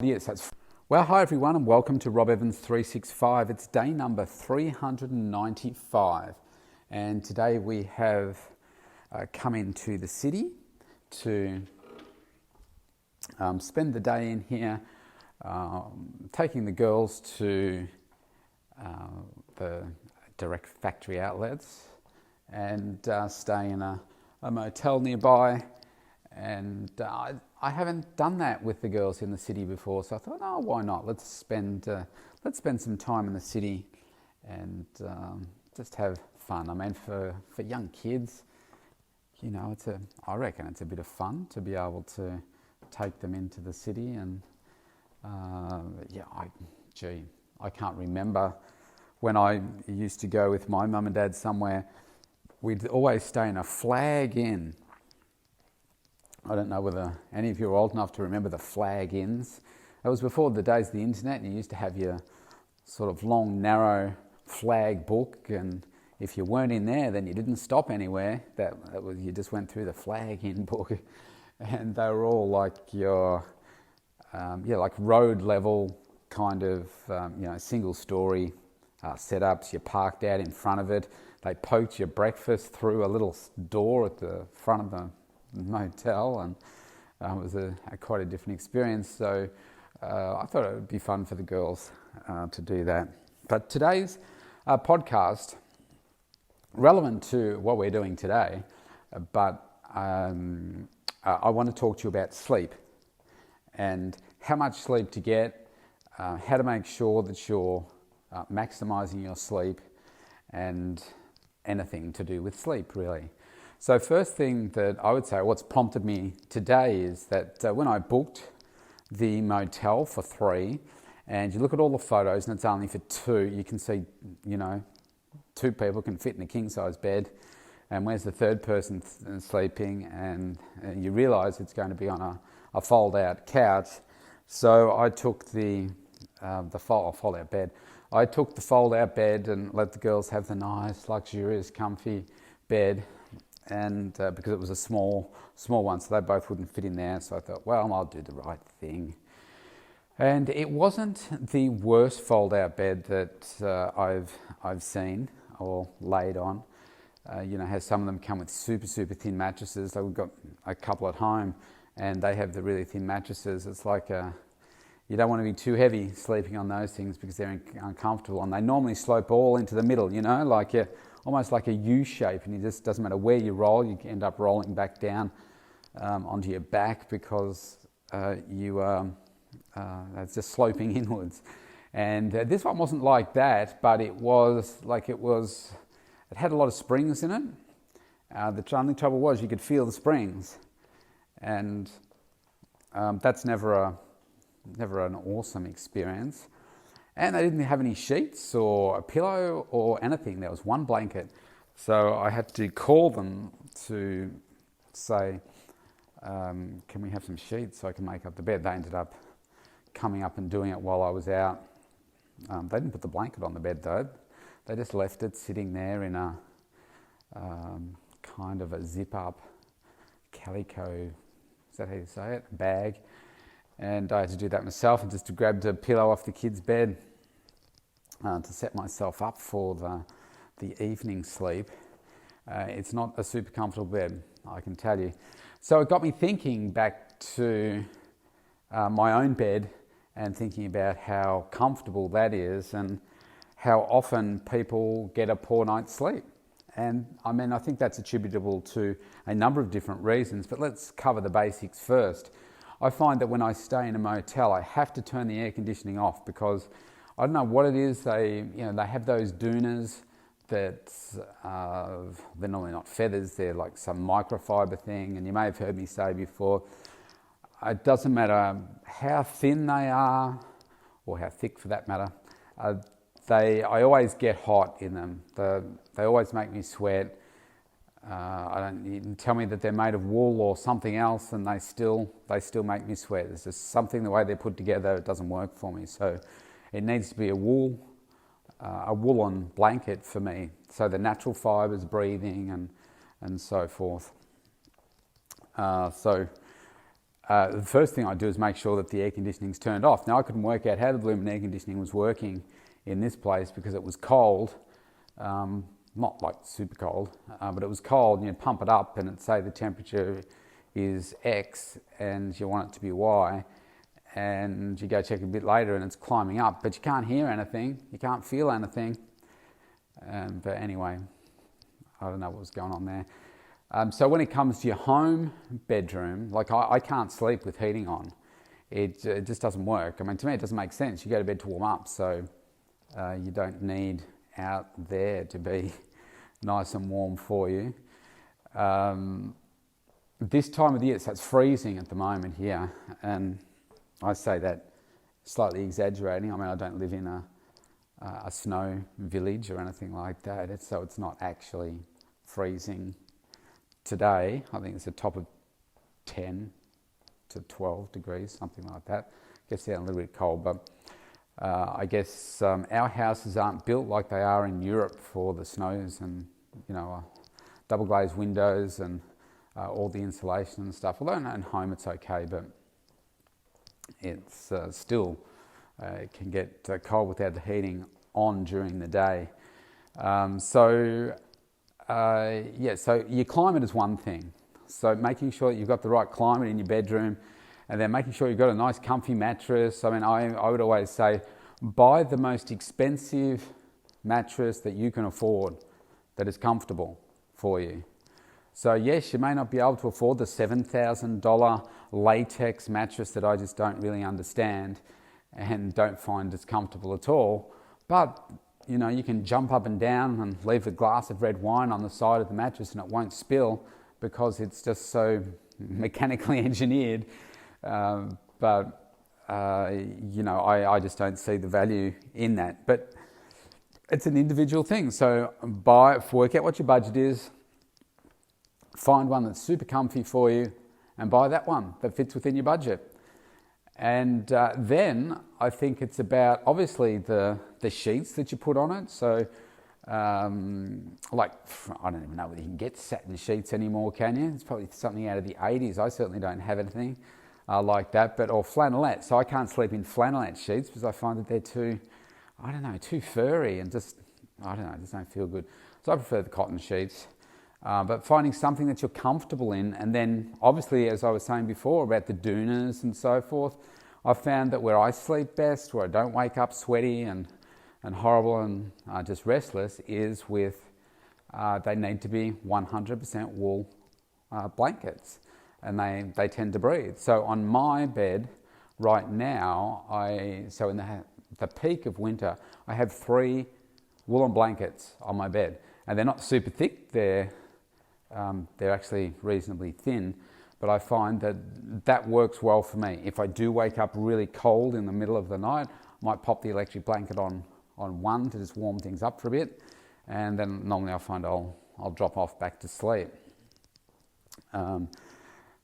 Yes, that's well. Hi everyone, and welcome to Rob Evans 365. It's day number 395, and today we have come into the city to spend the day in here, taking the girls to the direct factory outlets and stay in a motel nearby. And I haven't done that with the girls in the city before, so I thought, oh, why not? Let's spend some time in the city and just have fun. I mean, for young kids, you know, I reckon it's a bit of fun to be able to take them into the city. And I can't remember when I used to go with my mum and dad somewhere. We'd always stay in a Flag Inn. I don't know whether any of you are old enough to remember the Flag Inns. It was before the days of the internet, and you used to have your sort of long, narrow flag book, and if you weren't in there, then you didn't stop anywhere. You just went through the Flag Inn book, and they were all like your, like road level kind of, single story setups. You parked out in front of it. They poked your breakfast through a little door at the front of the motel, and it was quite a different experience. So I thought it would be fun for the girls to do that. But today's podcast, relevant to what we're doing today, but I want to talk to you about sleep and how much sleep to get, how to make sure that you're maximizing your sleep, and anything to do with sleep, really. So first thing that I would say, what's prompted me today is that when I booked the motel for 3, and you look at all the photos and it's only for 2, you can see, 2 people can fit in a king-size bed, and where's the third person sleeping? And you realise it's going to be on a fold-out couch. So I took the fold-out bed. I took the fold-out bed and let the girls have the nice, luxurious, comfy bed. And because it was a small one, so they both wouldn't fit in there. So I thought, well, I'll do the right thing. And it wasn't the worst fold-out bed that I've seen or laid on. How some of them come with super, super thin mattresses. We've got a couple at home, and they have the really thin mattresses. It's like you don't want to be too heavy sleeping on those things because they're uncomfortable, and they normally slope all into the middle. Almost like a U shape, and it just doesn't matter where you roll, you end up rolling back down onto your back because it's just sloping inwards. And this one wasn't like that, but it had a lot of springs in it. The only trouble was you could feel the springs, and that's never an awesome experience. And they didn't have any sheets or a pillow or anything. There was one blanket. So I had to call them to say, can we have some sheets so I can make up the bed? They ended up coming up and doing it while I was out. They didn't put the blanket on the bed though. They just left it sitting there in a kind of a zip-up calico, is that how you say it, bag. And I had to do that myself, and just grabbed a pillow off the kids' bed to set myself up for the evening sleep. It's not a super comfortable bed, I can tell you. So it got me thinking back to my own bed and thinking about how comfortable that is and how often people get a poor night's sleep. And I think that's attributable to a number of different reasons, but let's cover the basics first. I find that when I stay in a motel, I have to turn the air conditioning off because I don't know what it is. They have those doonas that they're normally not feathers. They're like some microfiber thing. And you may have heard me say before, it doesn't matter how thin they are, or how thick for that matter. I always get hot in them. They always make me sweat. You can tell me that they're made of wool or something else, and they still make me sweat. There's just something, the way they're put together, it doesn't work for me. So it needs to be a woolen blanket for me, so the natural fibres breathing and so forth. the first thing I do is make sure that the air conditioning's turned off. Now, I couldn't work out how the blooming air conditioning was working in this place because it was cold, not like super cold, but it was cold, and you'd pump it up and it'd say the temperature is X and you want it to be Y, and you go check a bit later and it's climbing up, but you can't hear anything, you can't feel anything. But anyway, I don't know what was going on there. So when it comes to your home bedroom, like I can't sleep with heating on. It just doesn't work. I mean, to me it doesn't make sense. You go to bed to warm up, so you don't need out there to be nice and warm for you. This time of the year, so it's freezing at the moment here, and I say that slightly exaggerating. I mean, I don't live in a snow village or anything like that, so it's not actually freezing today. I think it's a top of 10 to 12 degrees, something like that. Gets down a little bit cold, but I guess our houses aren't built like they are in Europe for the snows and, double glazed windows and all the insulation and stuff. Although at home it's okay, but it's still it can get cold without the heating on during the day. So your climate is one thing. So making sure that you've got the right climate in your bedroom, and then making sure you've got a nice comfy mattress. I mean, I would always say, buy the most expensive mattress that you can afford that is comfortable for you. So yes, you may not be able to afford the $7,000 latex mattress that I just don't really understand and don't find as comfortable at all, but you can jump up and down and leave a glass of red wine on the side of the mattress and it won't spill because it's just so mechanically engineered. I just don't see the value in that. But it's an individual thing. So work out what your budget is, find one that's super comfy for you, and buy that one that fits within your budget. And then I think it's about obviously the sheets that you put on it. So I don't even know whether you can get satin sheets anymore, can you? It's probably something out of the 80s. I certainly don't have anything like that, or flannelette. So I can't sleep in flannelette sheets because I find that they're too furry and just don't feel good. So I prefer the cotton sheets. But finding something that you're comfortable in, and then obviously, as I was saying before about the doonas and so forth, I've found that where I sleep best, where I don't wake up sweaty and horrible and just restless, is with they need to be 100% wool blankets, and they tend to breathe. So on my bed right now, in the peak of winter, I have 3 woolen blankets on my bed, and they're not super thick. They're actually reasonably thin, but I find that works well for me. If I do wake up really cold in the middle of the night, I might pop the electric blanket on one to just warm things up for a bit, and then normally I find I'll drop off back to sleep.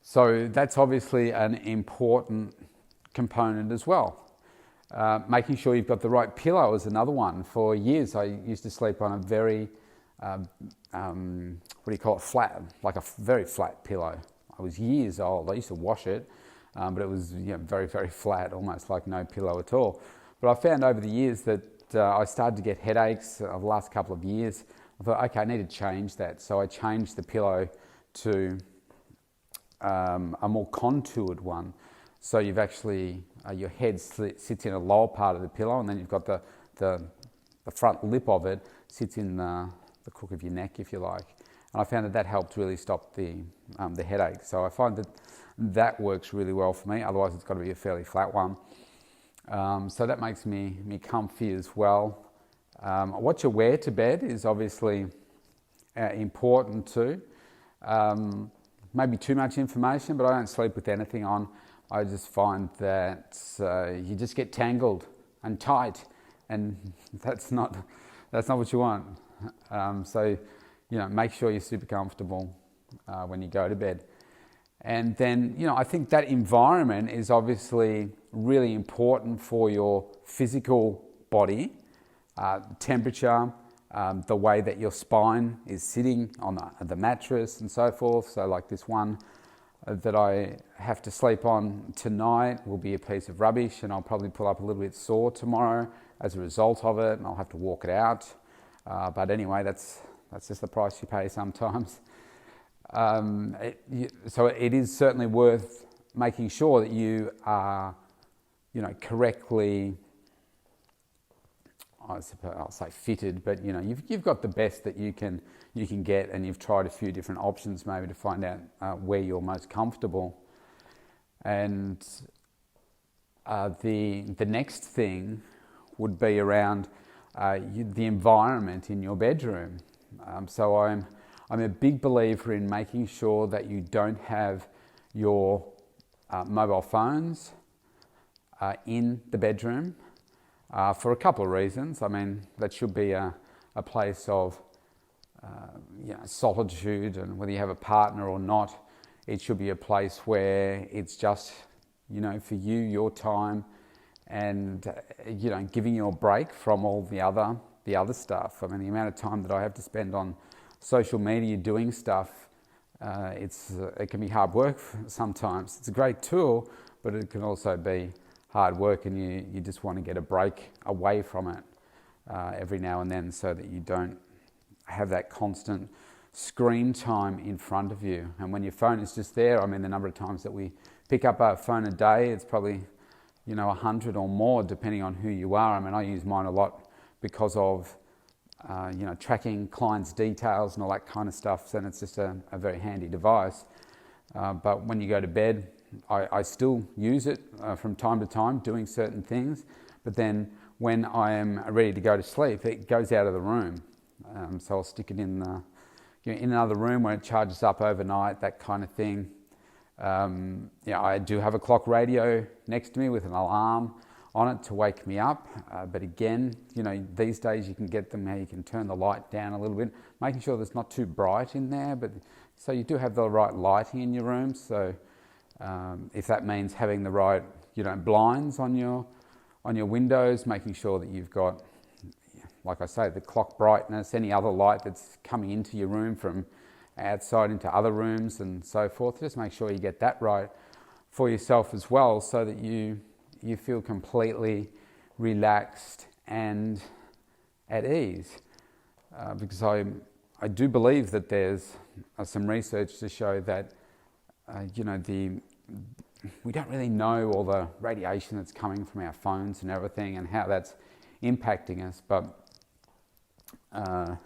So that's obviously an important component as well. Making sure you've got the right pillow is another one. For years I used to sleep on a very flat, like a very flat pillow. I was years old. I used to wash it, but it was very, very flat, almost like no pillow at all. But I found over the years that I started to get headaches over the last couple of years. I thought, okay, I need to change that. So I changed the pillow to a more contoured one. So you've actually, your head sits in a lower part of the pillow, and then you've got the front lip of it sits in the crook of your neck, if you like. And I found that helped really stop the headache. So I find that works really well for me. Otherwise, it's got to be a fairly flat one. So that makes me comfy as well. What you wear to bed is obviously important too. Maybe too much information, but I don't sleep with anything on. I just find that you just get tangled and tight, and that's not what you want. So make sure you're super comfortable when you go to bed. And then, I think that environment is obviously really important for your physical body, temperature, the way that your spine is sitting on the mattress and so forth. So like this one that I have to sleep on tonight will be a piece of rubbish, and I'll probably pull up a little bit sore tomorrow as a result of it, and I'll have to walk it out. But anyway, that's just the price you pay sometimes. So it is certainly worth making sure that you are, correctly, I suppose I'll say fitted, but you've got the best that you can get, and you've tried a few different options maybe to find out where you're most comfortable. And the next thing would be around the environment in your bedroom. So I'm a big believer in making sure that you don't have your mobile phones in the bedroom for a couple of reasons. I mean, that should be a place of solitude, and whether you have a partner or not, it should be a place where it's just, for you, your time, and giving you a break from all the other stuff. I mean, the amount of time that I have to spend on social media doing stuff, it can be hard work sometimes. It's a great tool, but it can also be hard work, and you just want to get a break away from it every now and then, so that you don't have that constant screen time in front of you. And when your phone is just there, I mean, the number of times that we pick up our phone a day, it's probably 100 or more, depending on who you are. I mean, I use mine a lot because of tracking clients' details and all that kind of stuff, and it's just a very handy device. But when you go to bed, I still use it from time to time, doing certain things, but then when I am ready to go to sleep, it goes out of the room. So I'll stick it in another room where it charges up overnight, that kind of thing. I do have a clock radio next to me with an alarm on it to wake me up. But again, these days you can get them how you can turn the light down a little bit, making sure that it's not too bright in there. But so you do have the right lighting in your room. So if that means having the right, blinds on your windows, making sure that you've got, like I say, the clock brightness, any other light that's coming into your room from outside into other rooms and so forth. Just make sure you get that right for yourself as well, so that you feel completely relaxed and at ease. Because I do believe that there's some research to show that we don't really know all the radiation that's coming from our phones and everything, and how that's impacting us. But I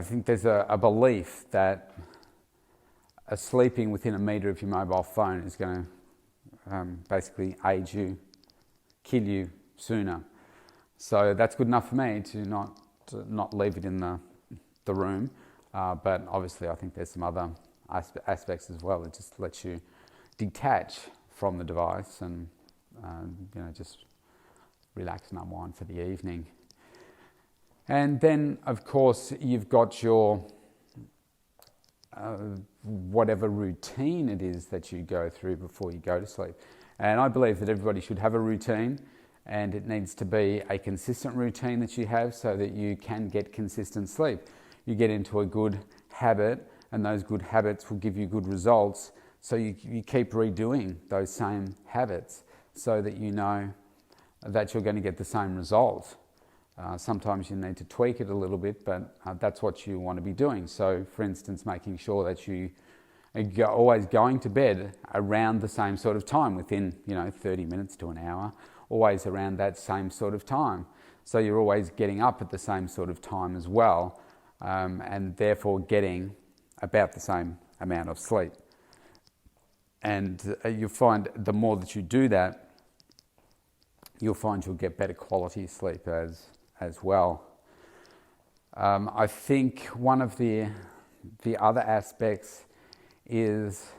think there's a belief that sleeping within a metre of your mobile phone is going to basically age you, kill you sooner. So that's good enough for me to not leave it in the room. But obviously I think there's some other aspects as well. It just lets you detach from the device and just relax and unwind for the evening. And then, of course, you've got your whatever routine it is that you go through before you go to sleep. And I believe that everybody should have a routine, and it needs to be a consistent routine that you have, so that you can get consistent sleep. You get into a good habit, and those good habits will give you good results. So you keep redoing those same habits, so that you know that you're going to get the same result. Sometimes you need to tweak it a little bit, but that's what you want to be doing. So, for instance, making sure that you are always going to bed around the same sort of time, within 30 minutes to an hour, always around that same sort of time. So you're always getting up at the same sort of time as well, and therefore getting about the same amount of sleep. And you'll find the more that you do that, you'll find you'll get better quality sleep as well. I think one of the other aspects is,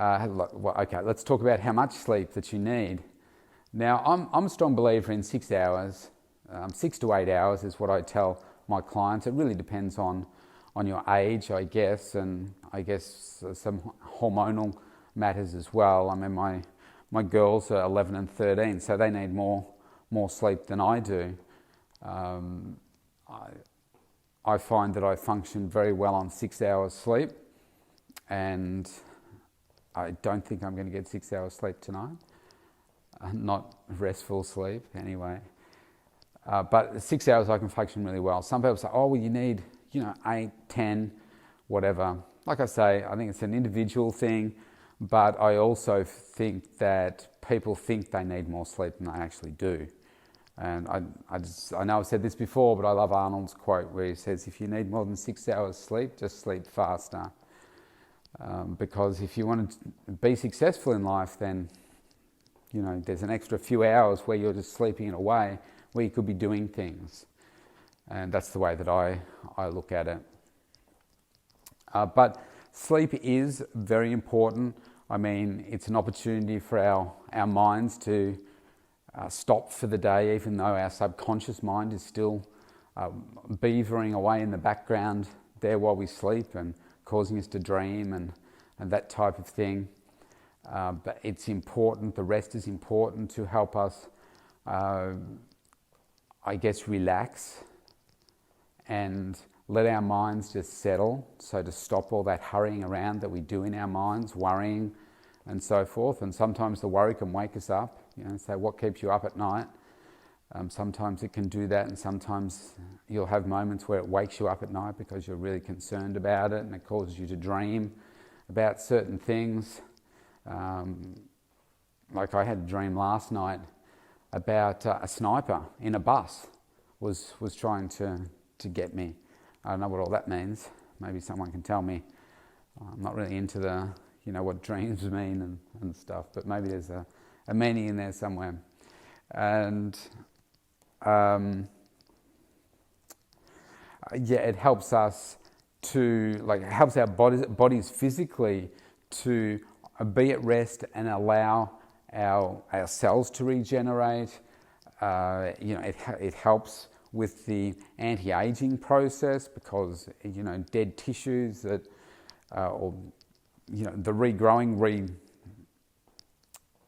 let's talk about how much sleep that you need. Now, I'm a strong believer in 6 hours. 6 to 8 hours is what I tell my clients. It really depends on your age, I guess, and I guess some hormonal matters as well. I mean, my girls are 11 and 13, so they need more sleep than I do. I find that I function very well on 6 hours sleep, and I don't think I'm going to get 6 hours sleep tonight. Not restful sleep anyway. But 6 hours I can function really well. Some people say, oh, well, you need, 8, 10, whatever. Like I say, I think it's an individual thing, but I also think that people think they need more sleep than they actually do. And I know I've said this before, but I love Arnold's quote where he says, if you need more than 6 hours sleep, just sleep faster. Because if you want to be successful in life, then, there's an extra few hours where you're just sleeping in a way where you could be doing things. And that's the way that I look at it. But sleep is very important. I mean, it's an opportunity for our minds to stop for the day, even though our subconscious mind is still beavering away in the background there while we sleep and causing us to dream and that type of thing. But it's important, the rest is important to help us, relax and let our minds just settle. So to stop all that hurrying around that we do in our minds, worrying and so forth. And sometimes the worry can wake us up, say, what keeps you up at night? Sometimes it can do that, and sometimes you'll have moments where it wakes you up at night because you're really concerned about it and it causes you to dream about certain things. Like I had a dream last night about a sniper in a bus was trying to get me. I don't know what all that means. Maybe someone can tell me. I'm not really into the, what dreams mean and stuff, but maybe there's a meaning in there somewhere. And it helps us to, it helps our bodies physically to be at rest and allow our cells to regenerate. It helps with the anti-aging process because, dead tissues that, the regrowing,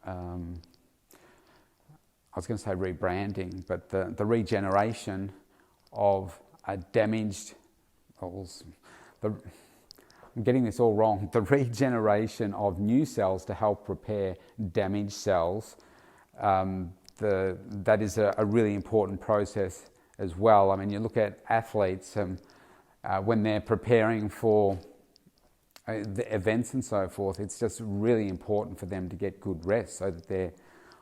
I was going to say rebranding, but the regeneration of a damaged, I'm getting this all wrong, the regeneration of new cells to help repair damaged cells, that is a really important process as well. I mean, you look at athletes when they're preparing for the events and so forth, it's just really important for them to get good rest so that they're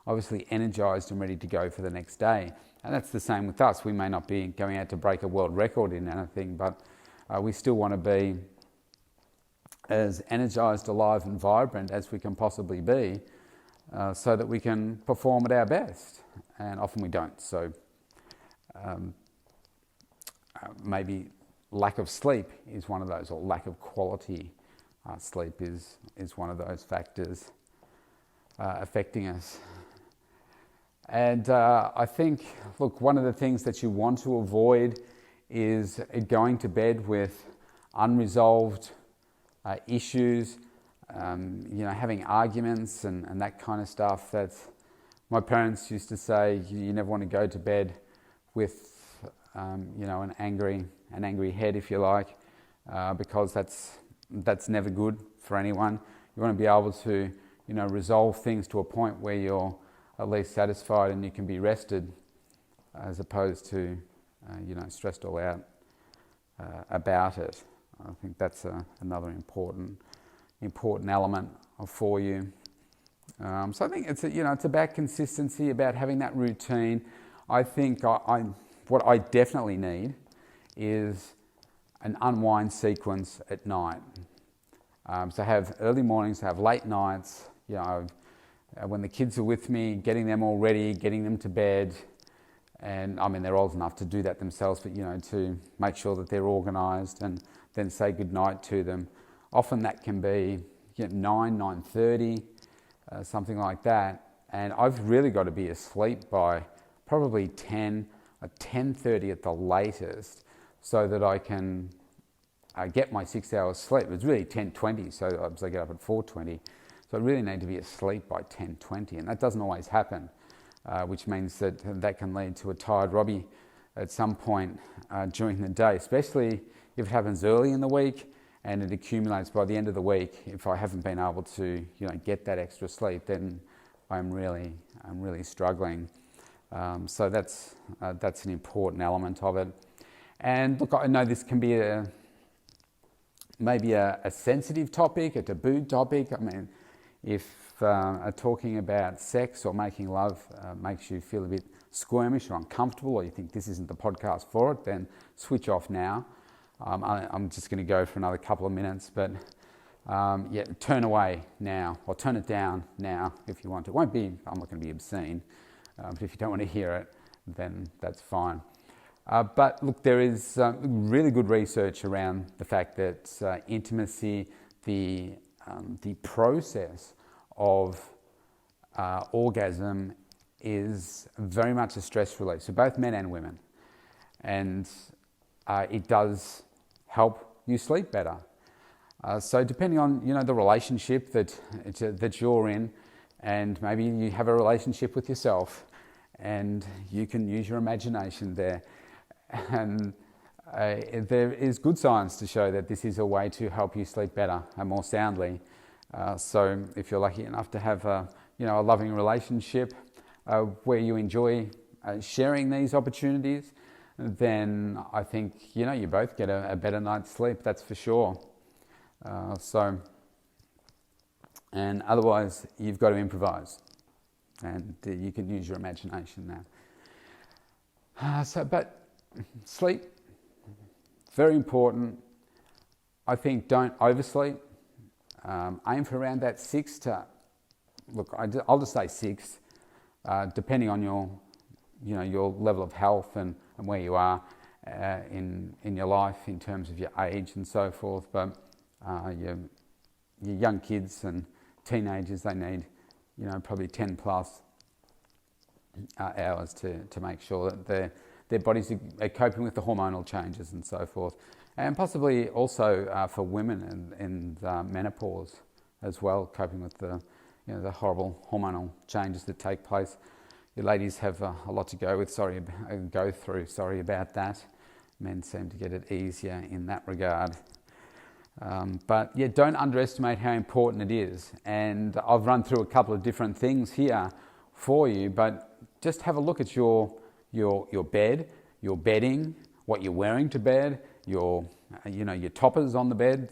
obviously energized and ready to go for the next day. And that's the same with us. We may not be going out to break a world record in anything, but we still want to be as energized, alive and vibrant as we can possibly be so that we can perform at our best. And often we don't. So maybe lack of sleep is one of those, or lack of quality sleep is one of those factors affecting us. And I think, look, one of the things that you want to avoid is going to bed with unresolved issues, having arguments and that kind of stuff. That's, my parents used to say, you never want to go to bed with, an angry head, if you like, because that's never good for anyone. You want to be able to, resolve things to a point where you're at least satisfied and you can be rested, as opposed to, stressed all out about it. I think that's another important element for you. So I think it's about consistency, about having that routine. I think what I definitely need is an unwind sequence at night. So have early mornings, have late nights. When the kids are with me, getting them all ready, getting them to bed, and I mean they're old enough to do that themselves, but to make sure that they're organised and then say goodnight to them. Often that can be 9:30, something like that, and I've really got to be asleep by probably 10:30 at the latest, so that I can get my 6 hours sleep. It's really 10:20, so I get up at 4:20. So I really need to be asleep by 10:20, and that doesn't always happen, which means that can lead to a tired Robbie at some point during the day, especially if it happens early in the week and it accumulates. By the end of the week, if I haven't been able to, get that extra sleep, then I'm really struggling. So that's an important element of it. And look, I know this can be maybe a sensitive topic, a taboo topic. I mean, if talking about sex or making love makes you feel a bit squirmish or uncomfortable, or you think this isn't the podcast for it, then switch off now. I'm just going to go for another couple of minutes, but turn away now, or turn it down now if you want to. It won't be, I'm not going to be obscene, but if you don't want to hear it, then that's fine. But look, there is really good research around the fact that intimacy, the process of orgasm is very much a stress release, so both men and women. And it does help you sleep better. So depending on the relationship that you're in, and maybe you have a relationship with yourself, and you can use your imagination there. And there is good science to show that this is a way to help you sleep better and more soundly. So if you're lucky enough to have a loving relationship where you enjoy sharing these opportunities, then I think you both get a better night's sleep. That's for sure. And otherwise you've got to improvise, and you can use your imagination now. But sleep, very important. I think don't oversleep. Aim for around that 6 to, I'll just say 6, depending on your level of health and where you are in your life in terms of your age and so forth. But your young kids and teenagers, they need probably 10 plus hours to make sure that their bodies are coping with the hormonal changes and so forth. And possibly also for women in menopause as well, coping with the horrible hormonal changes that take place. You ladies have a lot to go through. Sorry about that. Men seem to get it easier in that regard. But don't underestimate how important it is. And I've run through a couple of different things here for you, but just have a look at your bed, your bedding, what you're wearing to bed, your toppers on the bed,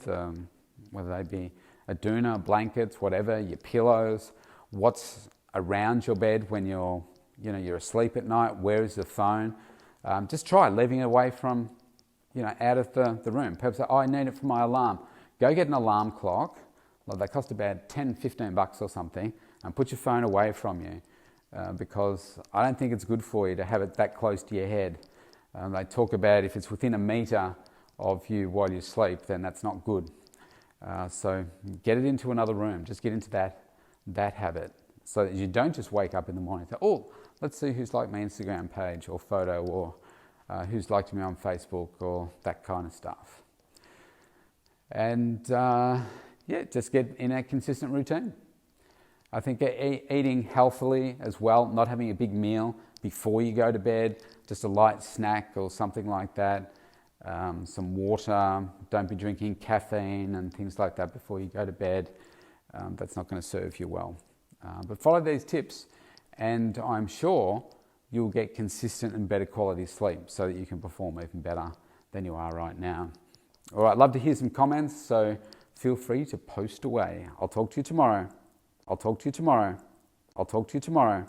whether they be a doona, blankets, whatever, your pillows, what's around your bed when you're asleep at night, where is the phone. Just try leaving it away from, out of the room. People say, I need it for my alarm. Go get an alarm clock. They cost about $10-15 or something, and put your phone away from you, because I don't think it's good for you to have it that close to your head. They talk about if it's within a metre of you while you sleep, then that's not good. So get it into another room. Just get into that habit, so that you don't just wake up in the morning and say, oh, let's see who's liked my Instagram page or photo, or who's liked me on Facebook, or that kind of stuff. And just get in a consistent routine. I think eating healthily as well, not having a big meal before you go to bed, just a light snack or something like that, some water, don't be drinking caffeine and things like that before you go to bed. That's not going to serve you well. But follow these tips, and I'm sure you'll get consistent and better quality sleep so that you can perform even better than you are right now. All right, I'd love to hear some comments, so feel free to post away. I'll talk to you tomorrow. I'll talk to you tomorrow. I'll talk to you tomorrow.